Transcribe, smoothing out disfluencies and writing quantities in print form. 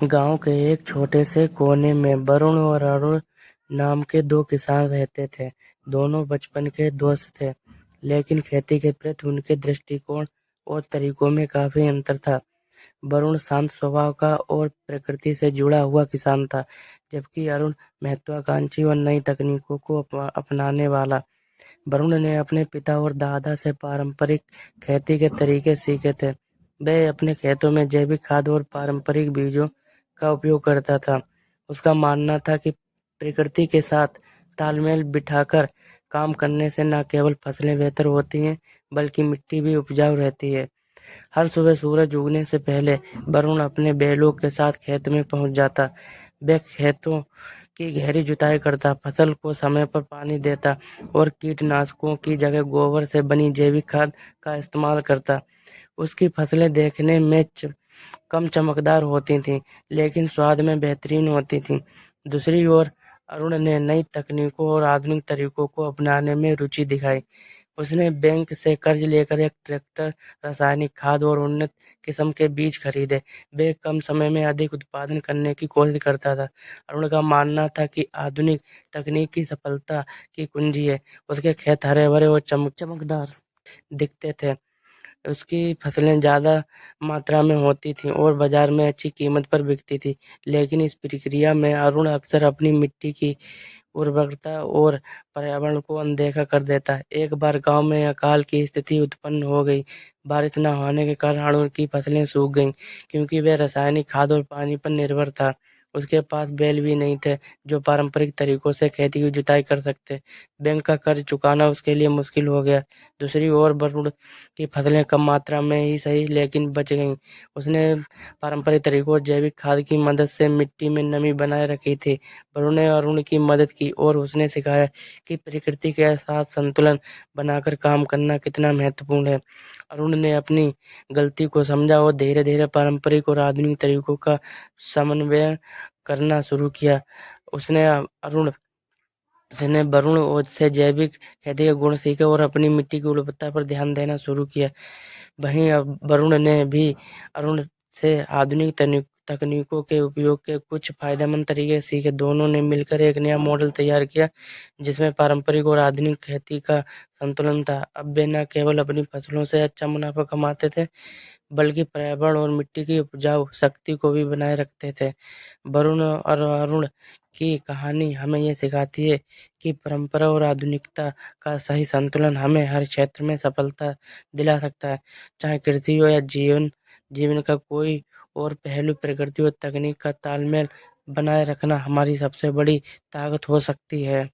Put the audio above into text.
गांव के एक छोटे से कोने में वरुण और अरुण नाम के दो किसान रहते थे। दोनों बचपन के दोस्त थे, लेकिन खेती के प्रति उनके दृष्टिकोण और तरीकों में काफी अंतर था। वरुण शांत स्वभाव का और प्रकृति से जुड़ा हुआ किसान था, जबकि अरुण महत्वाकांक्षी और नई तकनीकों को अपनाने वाला। वरुण ने अपने पिता और दादा से पारंपरिक खेती के तरीके सीखे थे। वह अपने खेतों में जैविक खाद और पारंपरिक बीजों का उपयोग करता था। उसका मानना था कि प्रकृति के साथ तालमेल बिठाकर काम करने से न केवल फसलें बेहतर होती हैं, बल्कि मिट्टी भी उपजाऊ रहती है। हर सुबह सूरज उगने से पहले वरुण अपने बैलों के साथ खेत में पहुंच जाता। वह खेतों की गहरी जुताई करता, फसल को समय पर पानी देता और कीटनाशकों की जगह गोबर से बनी जैविक खाद का इस्तेमाल करता। उसकी फसलें देखने में कम चमकदार होती थीं, लेकिन स्वाद में बेहतरीन होती थीं। दूसरी ओर अरुण ने नई तकनीकों और आधुनिक तरीकों को अपनाने में रुचि दिखाई। उसने बैंक से कर्ज लेकर एक ट्रैक्टर, रासायनिक खाद और उन्नत किस्म के बीज खरीदे। वह कम समय में अधिक उत्पादन करने की कोशिश करता था। अरुण का मानना था कि आधुनिक तकनीक की सफलता की कुंजी है। उसके खेत हरे भरे और चमकदार दिखते थे। उसकी फसलें ज़्यादा मात्रा में होती थीं और बाजार में अच्छी कीमत पर बिकती थी। लेकिन इस प्रक्रिया में अरुण अक्सर अपनी मिट्टी की उर्वरकता और पर्यावरण को अनदेखा कर देता। एक बार गांव में अकाल की स्थिति उत्पन्न हो गई। बारिश न होने के कारण अरुण की फसलें सूख गईं, क्योंकि वह रासायनिक खाद और पानी पर निर्भर था। उसके पास बैल भी नहीं थे जो पारंपरिक तरीकों से खेती की जुताई कर सकते। बैंक का कर्ज चुकाना उसके लिए मुश्किल हो गया। दूसरी ओर वरुण की फसलें कम मात्रा में ही सही, लेकिन बच गईं। उसने पारंपरिक तरीकों और जैविक खाद की मदद से मिट्टी में नमी बनाए रखी थी। वरुण ने अरुण की मदद की और उसने सिखाया कि प्रकृति के साथ संतुलन बनाकर काम करना कितना महत्वपूर्ण है। अरुण ने अपनी गलती को समझा और धीरे धीरे पारंपरिक और आधुनिक तरीकों का समन्वय करना शुरू किया। उसने अरुण उसने वरुण से जैविक खेती के गुण सीखे और अपनी मिट्टी की गुणवत्ता पर ध्यान देना शुरू किया। वहीं अब वरुण ने भी अरुण से आधुनिक तकनीकों के उपयोग के कुछ फायदेमंद तरीके सीखे। दोनों ने मिलकर एक नया मॉडल तैयार किया, जिसमें पारंपरिक और आधुनिक खेती का संतुलन था। अब वे न केवल अपनी फसलों से अच्छा मुनाफा कमाते थे, बल्कि पर्यावरण और मिट्टी की उपजाऊ शक्ति को भी बनाए रखते थे। वरुण और अरुण की कहानी हमें ये सिखाती है कि परंपरा और आधुनिकता का सही संतुलन हमें हर क्षेत्र में सफलता दिला सकता है। चाहे कृषि हो या जीवन का कोई और पहलू, प्रकृति और तकनीक का तालमेल बनाए रखना हमारी सबसे बड़ी ताकत हो सकती है।